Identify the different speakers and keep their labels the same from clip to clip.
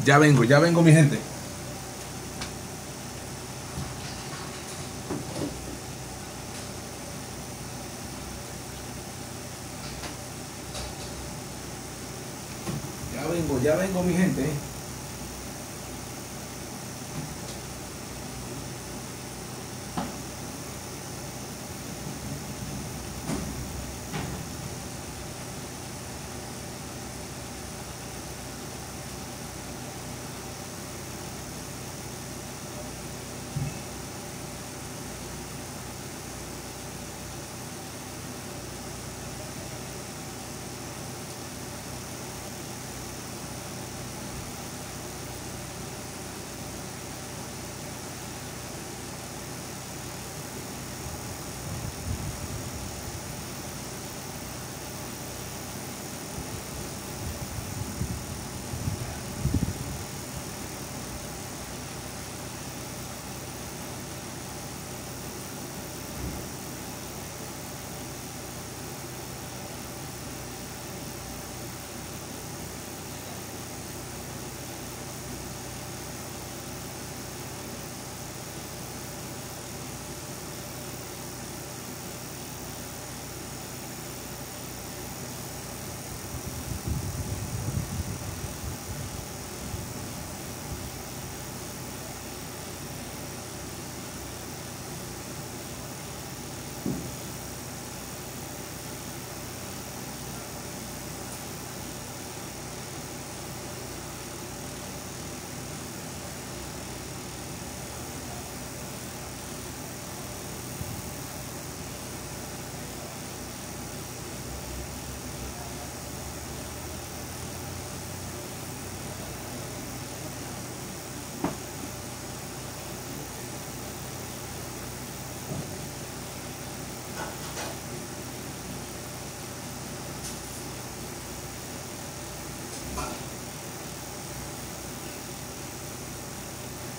Speaker 1: Ya vengo mi gente. Ya vengo mi gente.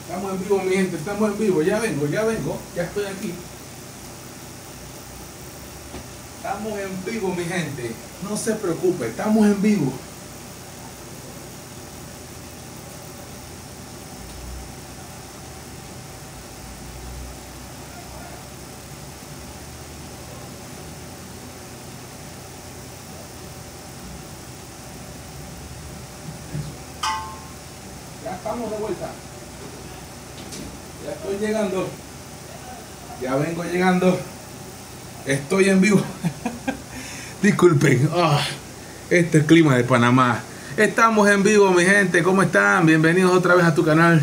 Speaker 1: Estamos en vivo, mi gente, estamos en vivo. Ya vengo, ya estoy aquí. Estamos en vivo, mi gente. No se preocupe, estamos en vivo. Ya estamos de vuelta. Ya estoy llegando. Ya vengo llegando. Estoy en vivo. Disculpen. Este es el clima de Panamá. Estamos en vivo, mi gente. ¿Cómo están? Bienvenidos otra vez a tu canal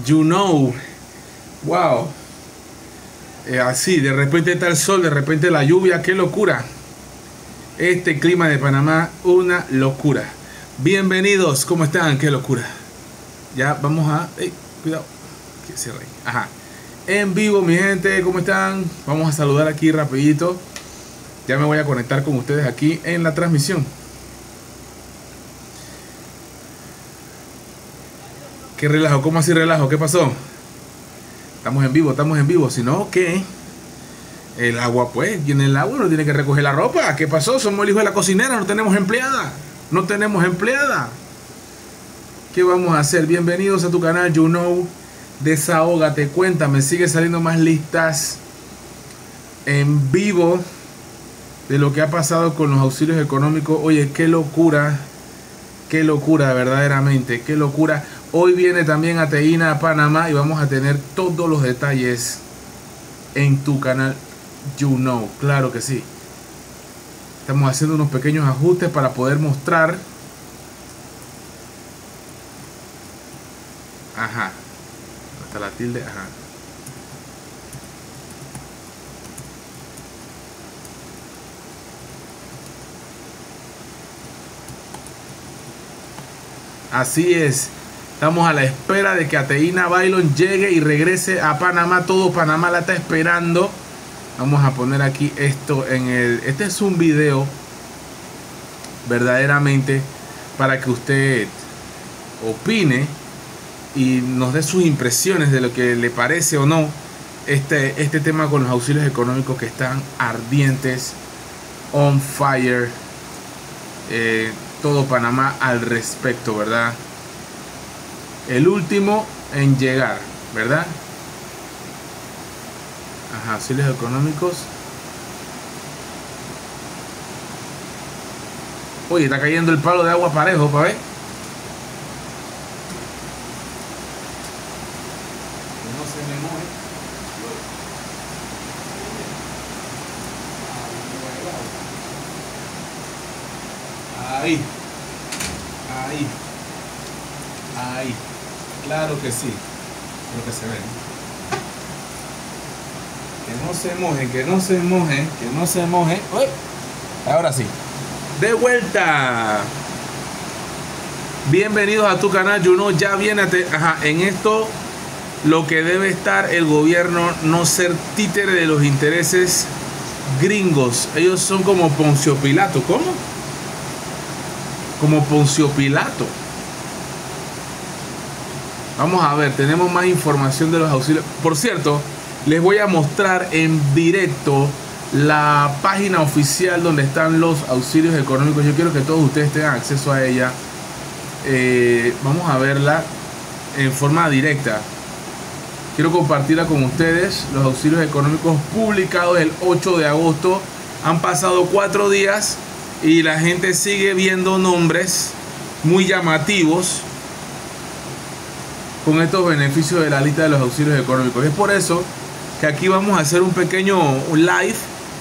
Speaker 1: You Know. Wow. Así, de repente está el sol, de repente la lluvia. ¡Qué locura! Este clima de Panamá, una locura. Bienvenidos. ¿Cómo están? ¡Qué locura! Ya vamos a... cuidado. Que cierre. Ajá. En vivo, mi gente, ¿cómo están? Vamos a saludar aquí rapidito. Ya me voy a conectar con ustedes aquí en la transmisión. ¿Qué relajo? ¿Cómo así relajo? ¿Qué pasó? Estamos en vivo. Si no, ¿qué? El agua, pues, y en el agua uno tiene que recoger la ropa. ¿Qué pasó? Somos el hijo de la cocinera, no tenemos empleada. No tenemos empleada. ¿Qué vamos a hacer? Bienvenidos a tu canal You Know. Desahógate, cuéntame, sigue saliendo más listas en vivo de lo que ha pasado con los auxilios económicos. Oye, qué locura, verdaderamente, qué locura. Hoy viene también Ateína a Panamá y vamos a tener todos los detalles en tu canal You Know, claro que sí. Estamos haciendo unos pequeños ajustes para poder mostrar. Ajá. Hasta la tilde, ajá. Así es. Estamos a la espera de que Ateína Bailon llegue y regrese a Panamá. Todo Panamá la está esperando. Vamos a poner aquí esto en el... Este es un video verdaderamente para que usted opine y nos dé sus impresiones de lo que le parece o no este tema con los auxilios económicos que están ardientes, on fire, todo Panamá al respecto, ¿verdad? el último en llegar, ¿verdad? Ajá, auxilios económicos. Oye, está cayendo el palo de agua parejo, para ver. Que no se me moje. Ahí. Ahí. Ahí. Claro que sí. Lo que se ve. Que no se moje, que no se moje, que no se moje. ¡Uy! Ahora sí. De vuelta. Bienvenidos a tu canal Juno. Ya viene en esto lo que debe estar el gobierno, no ser títere de los intereses gringos. Ellos son como Poncio Pilato. ¿Cómo? Como Poncio Pilato. Vamos a ver, tenemos más información de los auxilios. Por cierto, les voy a mostrar en directo la página oficial donde están los auxilios económicos. Yo quiero que todos ustedes tengan acceso a ella. Vamos a verla en forma directa. Quiero compartirla con ustedes. Los auxilios económicos publicados el 8 de agosto. Han pasado 4 días y la gente sigue viendo nombres muy llamativos con estos beneficios de la lista de los auxilios económicos. Es por eso que aquí vamos a hacer un pequeño live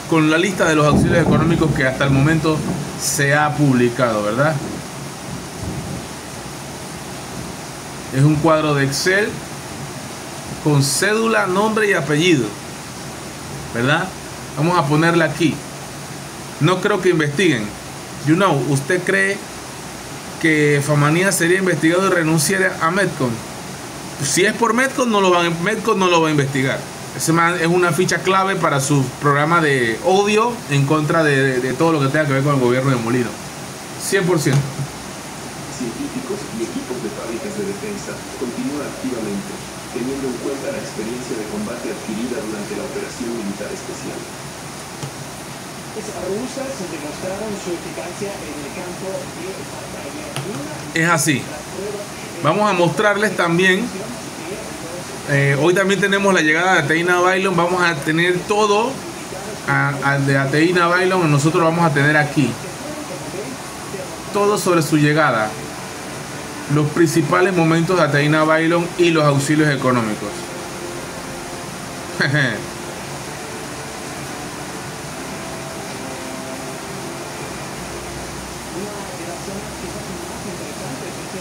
Speaker 1: con la lista de los auxilios económicos que hasta el momento se ha publicado, ¿verdad? Es un cuadro de Excel con cédula, nombre y apellido, ¿verdad? Vamos a ponerla aquí. No creo que investiguen. ¿Usted cree que Famanía sería investigado y renunciaría a Medcon? Si es por Medcon, Medcon no lo va a investigar. Ese man es una ficha clave para su programa de odio en contra de todo lo que tenga que ver con el gobierno de Molino. 100%.
Speaker 2: Científicos y equipos de fábricas de defensa continúan activamente, teniendo en cuenta la experiencia de combate adquirida durante la operación militar especial. Las rusas demostraron su eficacia en el campo de batalla.
Speaker 1: Es así. Vamos a mostrarles también. Hoy también tenemos la llegada de Ateina Bailon. Vamos a tener todo de Ateina Bailon. Nosotros lo vamos a tener aquí. Todo sobre su llegada. Los principales momentos de Ateina Bailon y los auxilios económicos.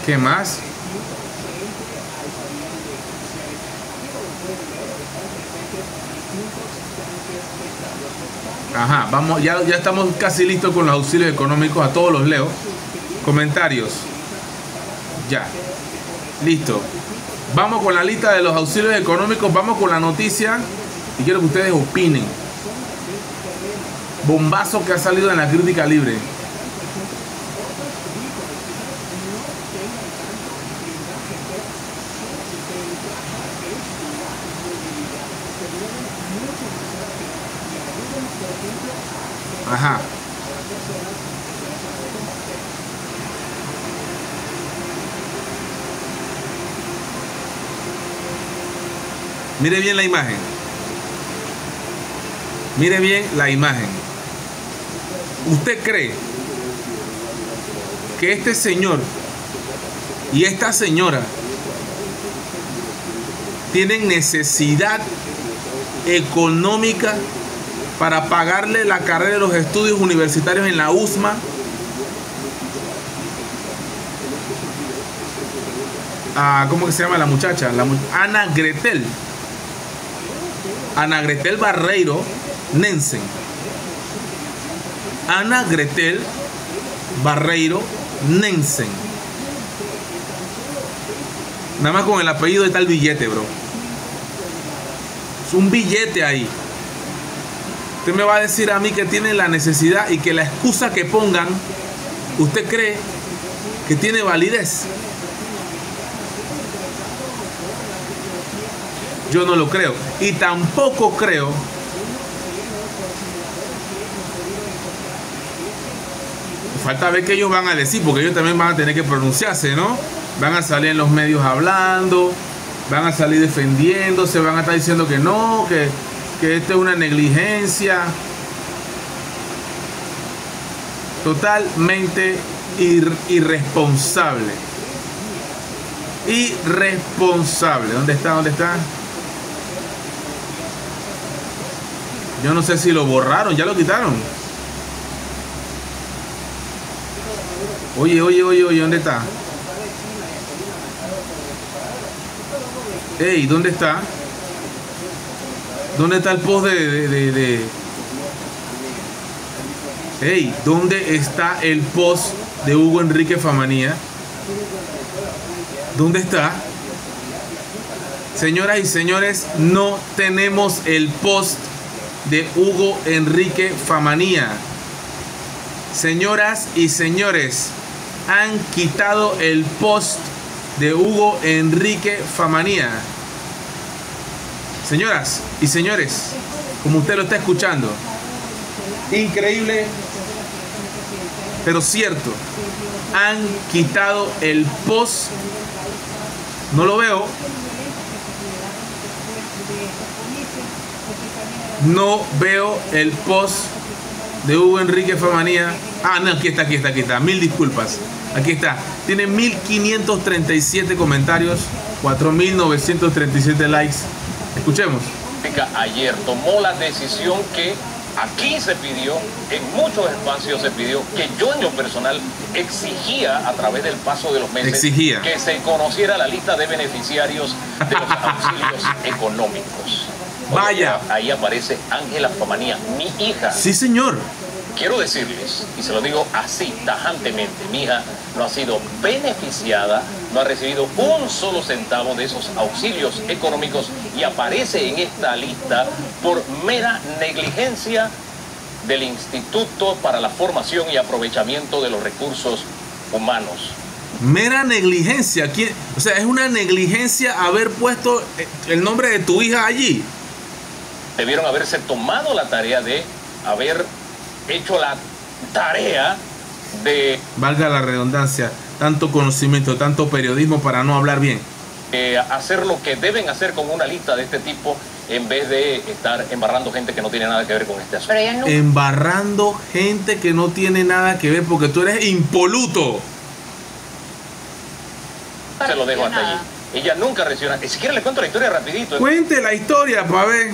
Speaker 1: ¿Qué más? Ajá, vamos, ya estamos casi listos con los auxilios económicos. A todos los leo. Comentarios. Ya. Listo. Vamos con la lista de los auxilios económicos. Vamos con la noticia. Y quiero que ustedes opinen. Bombazo que ha salido en la crítica libre. Ajá. Mire bien la imagen. Mire bien la imagen. ¿Usted cree que este señor y esta señora tienen necesidad económica para pagarle la carrera de los estudios universitarios en la USMA? ¿Cómo que se llama la muchacha? Ana Gretel. Ana Gretel Barreiro Nensen. Ana Gretel Barreiro Nensen. Nada más con el apellido está el billete, bro. Es un billete ahí. Usted me va a decir a mí que tiene la necesidad y que la excusa que pongan, ¿usted cree que tiene validez? Yo no lo creo. Y tampoco creo falta ver qué ellos van a decir, porque ellos también van a tener que pronunciarse, ¿no? Van a salir en los medios hablando, van a salir defendiéndose, van a estar diciendo que no, que esto es una negligencia. Totalmente irresponsable. Irresponsable. ¿Dónde está? ¿Dónde está? Yo no sé si lo borraron, ya lo quitaron. Oye, ¿dónde está? Ey, ¿dónde está? ¿Dónde está el post Ey, ¿dónde está el post de Hugo Enrique Famanía? ¿Dónde está? Señoras y señores, no tenemos el post de Hugo Enrique Famanía. Señoras y señores, han quitado el post de Hugo Enrique Famanía. Señoras y señores, como usted lo está escuchando, increíble, pero cierto, han quitado el post. No lo veo. No veo el post de Hugo Enrique Famanía. Ah, no, aquí está. Mil disculpas. Aquí está. Tiene 1537 comentarios, 4937 likes. Escuchemos.
Speaker 3: Ayer tomó la decisión que aquí se pidió, en muchos espacios se pidió, que yo en lo personal exigía a través del paso de los meses que se conociera la lista de beneficiarios de los auxilios económicos.
Speaker 1: Vaya.
Speaker 3: Ahí aparece Ángela Famanía, mi hija.
Speaker 1: Sí, señor.
Speaker 3: Quiero decirles, y se lo digo así, tajantemente, mi hija no ha sido beneficiada, no ha recibido un solo centavo de esos auxilios económicos y aparece en esta lista por mera negligencia del Instituto para la Formación y Aprovechamiento de los Recursos Humanos.
Speaker 1: Mera negligencia. O sea, es una negligencia haber puesto el nombre de tu hija allí.
Speaker 3: Debieron haberse tomado la tarea de haber hecho la tarea de...
Speaker 1: Valga la redundancia, tanto conocimiento, tanto periodismo para no hablar bien.
Speaker 3: Hacer lo que deben hacer con una lista de este tipo en vez de estar embarrando gente que no tiene nada que ver con este asunto.
Speaker 1: Pero ella no... Embarrando gente que no tiene nada que ver porque tú eres impoluto.
Speaker 3: Se lo dejo hasta allí. Ella nunca recibió nada. Si quieren les cuento la historia rapidito.
Speaker 1: Cuente la historia para ver.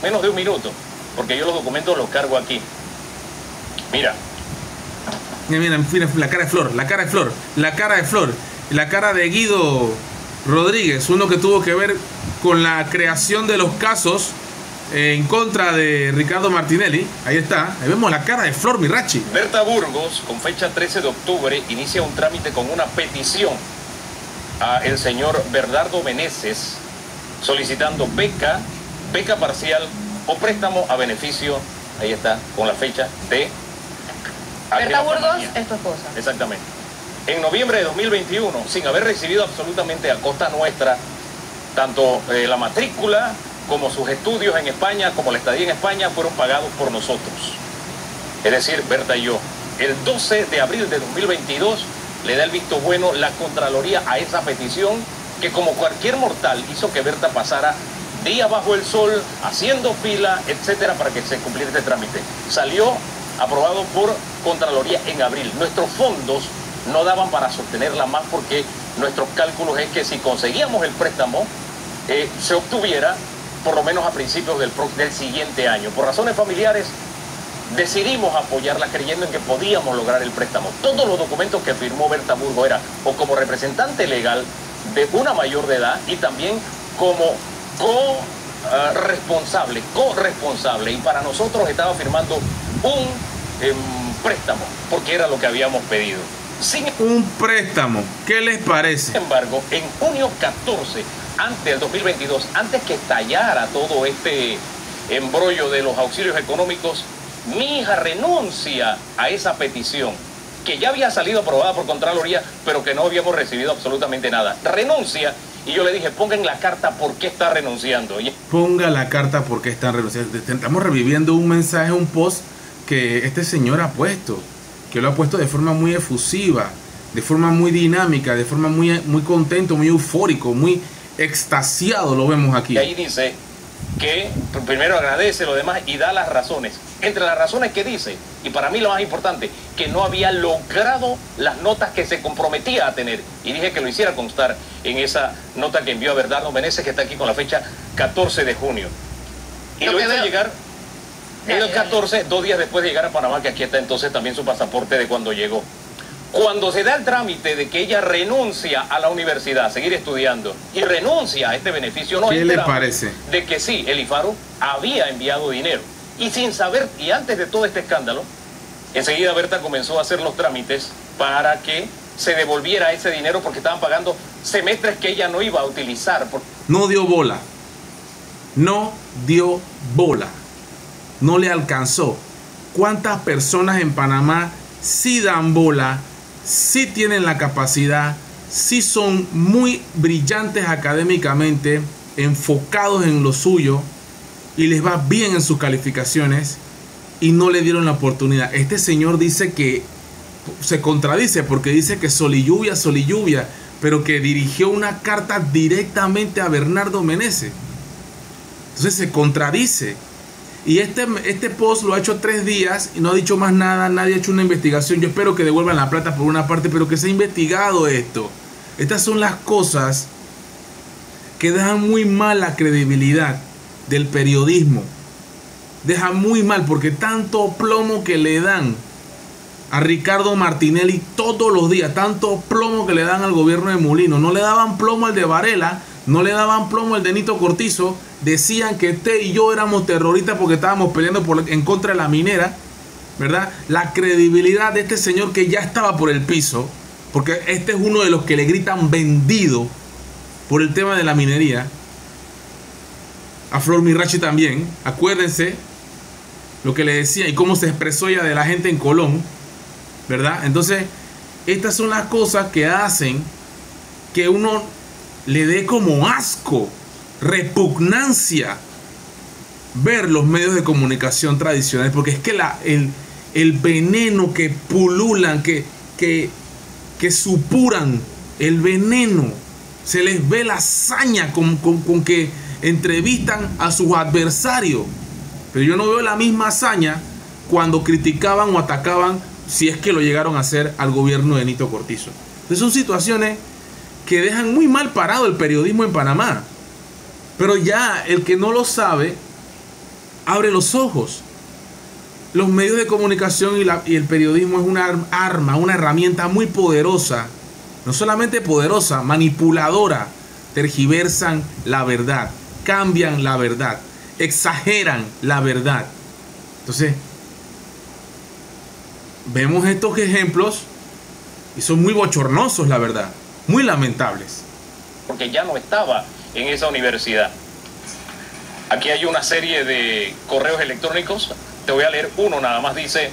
Speaker 3: Menos de un minuto, porque yo los documentos los cargo aquí. Mira.
Speaker 1: Mira, la cara de Flor, la cara de Flor, la cara de Flor, la cara de Guido Rodríguez, uno que tuvo que ver con la creación de los casos en contra de Ricardo Martinelli. Ahí está, ahí vemos la cara de Flor Mirachi.
Speaker 3: Berta Burgos, con fecha 13 de octubre, inicia un trámite con una petición a el señor Bernardo Meneses solicitando beca parcial o préstamo a beneficio, ahí está, con la fecha de...
Speaker 4: Berta Burgos es tu esposa.
Speaker 3: Exactamente. En noviembre de 2021, sin haber recibido absolutamente a costa nuestra, tanto la matrícula como sus estudios en España, como la estadía en España, fueron pagados por nosotros. Es decir, Berta y yo. El 12 de abril de 2022 le da el visto bueno la Contraloría a esa petición que, como cualquier mortal, hizo que Berta pasara día bajo el sol, haciendo fila, etcétera, para que se cumpliera este trámite. Salió aprobado por Contraloría en abril. Nuestros fondos no daban para sostenerla más porque nuestros cálculos es que si conseguíamos el préstamo, se obtuviera por lo menos a principios del siguiente año. Por razones familiares, decidimos apoyarla creyendo en que podíamos lograr el préstamo. Todos los documentos que firmó Berta Burgos era o como representante legal de una mayor de edad y también como corresponsable, y para nosotros estaba firmando un préstamo, porque era lo que habíamos pedido.
Speaker 1: Un préstamo, ¿qué les parece?
Speaker 3: Sin embargo, en junio 14, antes del 2022, antes que estallara todo este embrollo de los auxilios económicos, mi hija renuncia a esa petición, que ya había salido aprobada por Contraloría, pero que no habíamos recibido absolutamente nada. Renuncia. Y yo le dije, ponga en la carta por qué está renunciando.
Speaker 1: Ponga la carta por qué está renunciando. Estamos reviviendo un mensaje, un post que este señor ha puesto. que lo ha puesto de forma muy efusiva, de forma muy dinámica, de forma muy contento, muy eufórico, muy extasiado, lo vemos aquí.
Speaker 3: Y ahí dice que primero agradece lo demás y da las razones. Entre las razones que dice, y para mí lo más importante, que no había logrado las notas que se comprometía a tener. Y dije que lo hiciera constar en esa nota que envió a Bernardo Meneses, que está aquí con la fecha 14 de junio. Y lo hizo llegar el 14, 2 días después de llegar a Panamá, que aquí está entonces también su pasaporte de cuando llegó. Cuando se da el trámite de que ella renuncia a la universidad, a seguir estudiando, y renuncia a este beneficio, no
Speaker 1: ¿qué le parece?
Speaker 3: De que sí, el IFARU había enviado dinero. Y sin saber, y antes de todo este escándalo, enseguida Berta comenzó a hacer los trámites para que se devolviera ese dinero porque estaban pagando semestres que ella no iba a utilizar.
Speaker 1: No dio bola. No dio bola. No le alcanzó. ¿Cuántas personas en Panamá sí dan bola, sí tienen la capacidad, sí son muy brillantes académicamente, enfocados en lo suyo y les va bien en sus calificaciones y no le dieron la oportunidad? Este señor dice que se contradice porque dice que sol y lluvia, pero que dirigió una carta directamente a Bernardo Meneses. Entonces se contradice. Y este post lo ha hecho 3 días y no ha dicho más nada, nadie ha hecho una investigación. Yo espero que devuelvan la plata por una parte, pero que se ha investigado esto. Estas son las cosas que dejan muy mal la credibilidad del periodismo. Dejan muy mal porque tanto plomo que le dan a Ricardo Martinelli todos los días, tanto plomo que le dan al gobierno de Molino. No le daban plomo al de Varela, no le daban plomo al de Nito Cortizo. Decían que usted y yo éramos terroristas porque estábamos peleando en contra de la minera, ¿verdad? La credibilidad de este señor que ya estaba por el piso, porque este es uno de los que le gritan vendido por el tema de la minería. A Flor Mirachi también, acuérdense lo que le decía y cómo se expresó ella de la gente en Colón, ¿verdad? Entonces, estas son las cosas que hacen que uno le dé como asco, repugnancia ver los medios de comunicación tradicionales, porque es que el veneno que pululan, que supuran, el veneno, se les ve la saña con que entrevistan a sus adversarios. Pero yo no veo la misma hazaña cuando criticaban o atacaban, si es que lo llegaron a hacer, al gobierno de Nito Cortizo. Entonces son situaciones que dejan muy mal parado el periodismo en Panamá. Pero ya el que no lo sabe, abre los ojos. Los medios de comunicación y el periodismo es una arma, una herramienta muy poderosa. No solamente poderosa, manipuladora. Tergiversan la verdad, cambian la verdad, exageran la verdad. Entonces, vemos estos ejemplos y son muy bochornosos, la verdad, muy lamentables.
Speaker 3: Porque ya no estaba en esa universidad. Aquí hay una serie de correos electrónicos. Te voy a leer uno nada más. Dice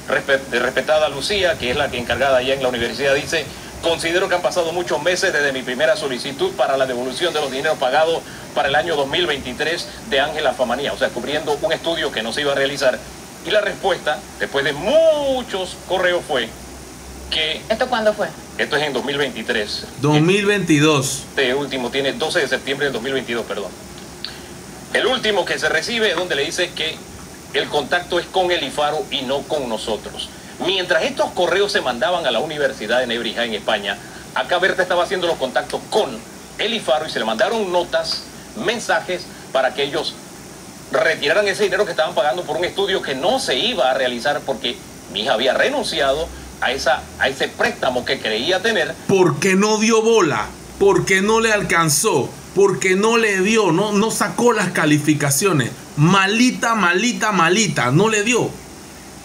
Speaker 3: respetada Lucía, que es la que encargada allá en la universidad, dice: considero que han pasado muchos meses desde mi primera solicitud para la devolución de los dineros pagados para el año 2023 de Ángela Famanía, o sea, cubriendo un estudio que no se iba a realizar. Y la respuesta, después de muchos correos, fue que...
Speaker 4: ¿Esto cuándo fue?
Speaker 3: Esto es en 2023.
Speaker 1: 2022.
Speaker 3: Este último tiene 12 de septiembre de 2022, perdón. El último que se recibe es donde le dice que el contacto es con el IFARU y no con nosotros. Mientras estos correos se mandaban a la Universidad de Nebrija en España, acá Berta estaba haciendo los contactos con el IFARU y se le mandaron notas, mensajes para que ellos retiraran ese dinero que estaban pagando por un estudio que no se iba a realizar porque mi hija había renunciado a ese préstamo que creía tener.
Speaker 1: Porque no dio bola, porque no le alcanzó, porque no le dio, no sacó las calificaciones. Malita, no le dio.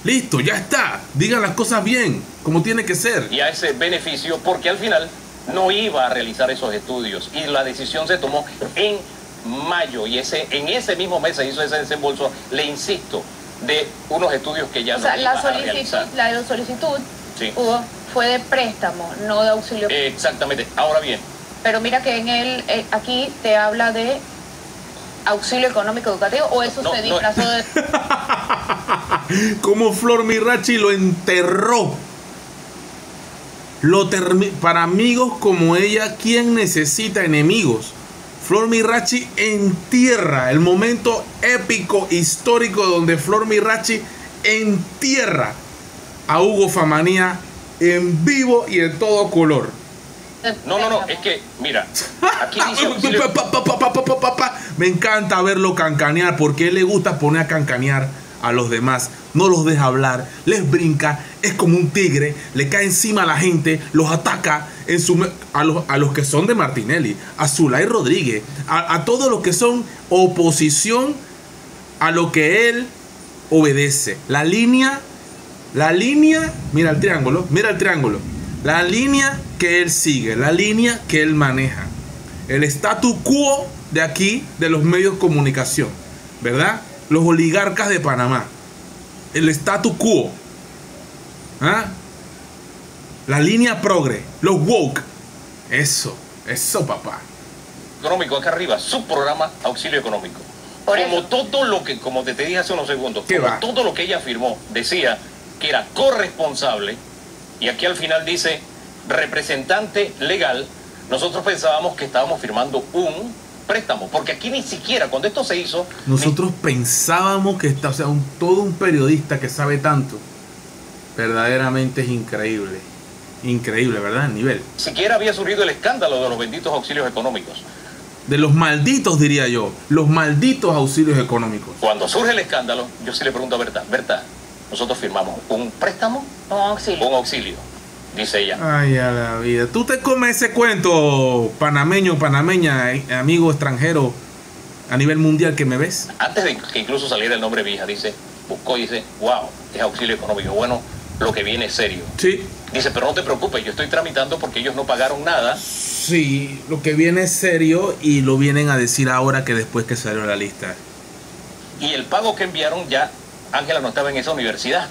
Speaker 1: Listo, ya está. Digan las cosas bien, como tiene que ser.
Speaker 3: Y a ese beneficio, porque al final no iba a realizar esos estudios. Y la decisión se tomó en mayo. Y en ese mismo mes se hizo ese desembolso, le insisto, de unos estudios que ya no iba a realizar.
Speaker 4: La solicitud
Speaker 3: sí.
Speaker 4: Fue de préstamo, no de auxilio.
Speaker 3: Exactamente. Ahora bien.
Speaker 4: Pero mira que aquí te habla de auxilio económico educativo, o eso se disfrazó de...
Speaker 1: Como Flor Mirachi lo enterró. Para amigos como ella, ¿quién necesita enemigos? Flor Mirachi entierra el momento épico, histórico, donde Flor Mirachi entierra a Hugo Famanía en vivo y en todo color.
Speaker 3: No, es que, mira, aquí dice
Speaker 1: me encanta verlo cancanear, porque a él le gusta poner a cancanear a los demás, no los deja hablar, les brinca, es como un tigre, le cae encima a la gente, los ataca a los que son de Martinelli, a Zulay Rodríguez, a todos los que son oposición a lo que él obedece. La línea, mira el triángulo, la línea que él sigue, la línea que él maneja, el statu quo de aquí, de los medios de comunicación, ¿verdad? Los oligarcas de Panamá, el statu quo, ¿ah? La línea progre, los woke, eso papá.
Speaker 3: Económico acá arriba, su programa Auxilio Económico. Como todo lo que, como te dije hace unos segundos, todo lo que ella afirmó, decía que era corresponsable, y aquí al final dice representante legal, nosotros pensábamos que estábamos firmando un préstamo, porque aquí ni siquiera, cuando esto se hizo...
Speaker 1: Nosotros pensábamos que todo un periodista que sabe tanto, verdaderamente es increíble, ¿verdad? El nivel.
Speaker 3: Siquiera había surgido el escándalo de los benditos auxilios económicos.
Speaker 1: De los malditos, diría yo, los malditos auxilios económicos.
Speaker 3: Cuando surge el escándalo, yo sí le pregunto a Berta, nosotros firmamos un préstamo,
Speaker 4: un
Speaker 3: auxilio, dice ella.
Speaker 1: Ay, a la vida. Tú te comes ese cuento, panameña, amigo extranjero a nivel mundial que me ves.
Speaker 3: Antes de que incluso saliera el nombre de mi hija, buscó y dice, wow, es auxilio económico. Bueno, lo que viene es serio.
Speaker 1: Sí.
Speaker 3: Dice, pero no te preocupes, yo estoy tramitando porque ellos no pagaron nada.
Speaker 1: Sí, lo que viene es serio y lo vienen a decir ahora que después que salió la lista.
Speaker 3: Y el pago que enviaron ya, Ángela no estaba en esa universidad.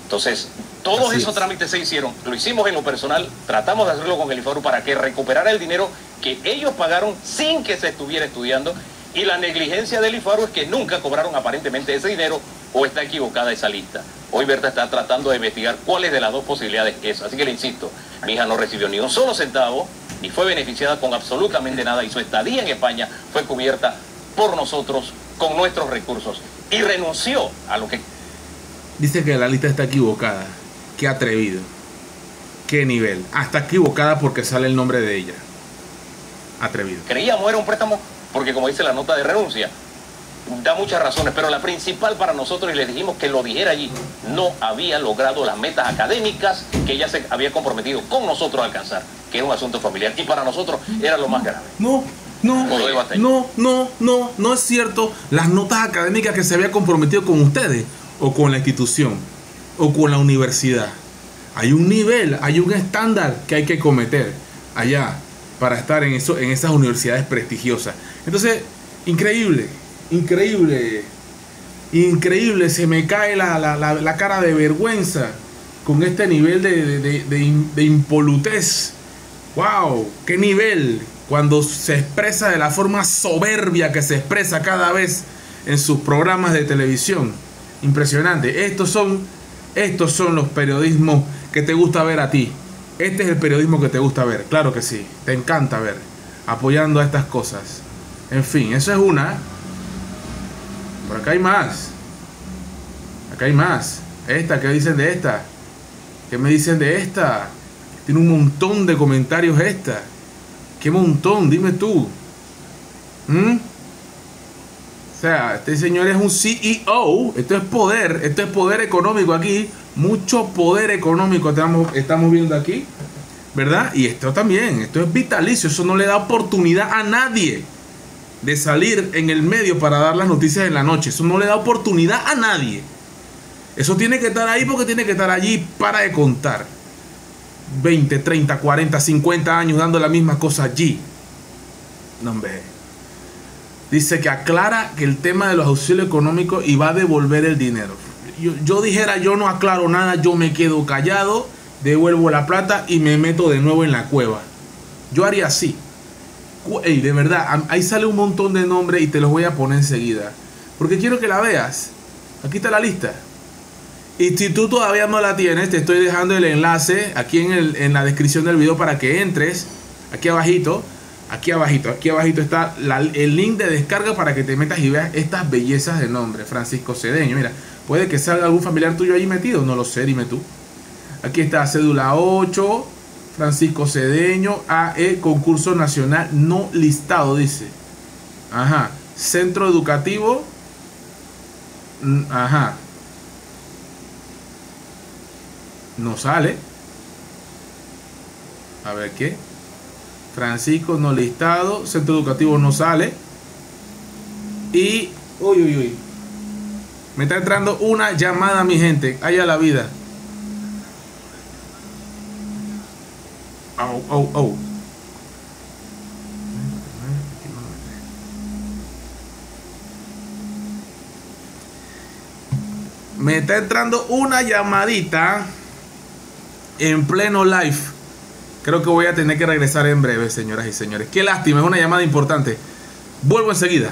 Speaker 3: Entonces, todos esos trámites se hicieron. Lo hicimos en lo personal, tratamos de hacerlo con el IFARU para que recuperara el dinero que ellos pagaron sin que se estuviera estudiando. Y la negligencia del IFARU es que nunca cobraron aparentemente ese dinero, o está equivocada esa lista. Hoy Berta está tratando de investigar cuáles de las dos posibilidades es. Así que le insisto, mi hija no recibió ni un solo centavo, ni fue beneficiada con absolutamente nada, y su estadía en España fue cubierta por nosotros con nuestros recursos. Y renunció a lo que...
Speaker 1: Dice que la lista está equivocada. Qué atrevido. Qué nivel. Está equivocada porque sale el nombre de ella. Atrevido.
Speaker 3: Creíamos era un préstamo porque, como dice la nota de renuncia, da muchas razones, pero la principal para nosotros, y les dijimos que lo dijera allí, no había logrado las metas académicas que ella se había comprometido con nosotros a alcanzar, que era un asunto familiar, y para nosotros era lo más grave.
Speaker 1: No es cierto. Las notas académicas que se había comprometido con ustedes, o con la institución, o con la universidad. Hay un nivel, hay un estándar que hay que cometer allá para estar en esas universidades prestigiosas. Entonces, increíble, se me cae la cara de vergüenza con este nivel de impolutez. ¡Wow! ¡Qué nivel! Cuando se expresa de la forma soberbia que se expresa cada vez en sus programas de televisión. Impresionante. Estos son los periodismos que te gusta ver a ti. Este es el periodismo que te gusta ver. Claro que sí. Te encanta ver. Apoyando a estas cosas. En fin, eso es una. Por acá hay más. Esta, ¿qué dicen de esta? ¿Qué me dicen de esta? Tiene un montón de comentarios esta. ¿Qué montón? Dime tú. O sea, este señor es un CEO. Esto es poder económico aquí. Mucho poder económico estamos viendo aquí, ¿verdad? Y esto también, esto es vitalicio. Eso no le da oportunidad a nadie de salir en el medio para dar las noticias en la noche. Eso no le da oportunidad a nadie. Eso tiene que estar ahí porque tiene que estar allí para de contar. 20, 30, 40, 50 años dando la misma cosa allí. No, hombre. Dice que aclara que el tema de los auxilios económicos y va a devolver el dinero. Yo dijera, yo no aclaro nada, yo me quedo callado, devuelvo la plata y me meto de nuevo en la cueva. Yo haría así. Ey, de verdad, ahí sale un montón de nombres y te los voy a poner enseguida. Porque quiero que la veas. Aquí está la lista. Y si tú todavía no la tienes, te estoy dejando el enlace aquí en la descripción del video para que entres. Aquí abajito está el link de descarga para que te metas y veas estas bellezas de nombre. Francisco Cedeño, mira, puede que salga algún familiar tuyo ahí metido, no lo sé, dime tú. Aquí está cédula 8, Francisco Cedeño, AE, concurso nacional no listado, dice. Ajá, centro educativo. Ajá. No sale. A ver qué. Francisco no listado. Centro educativo no sale. Y. Uy. Me está entrando una llamada, mi gente. Allá la vida. Oh. Me está entrando una llamadita en pleno live. Creo que voy a tener que regresar en breve, señoras y señores. Qué lástima, es una llamada importante. Vuelvo enseguida.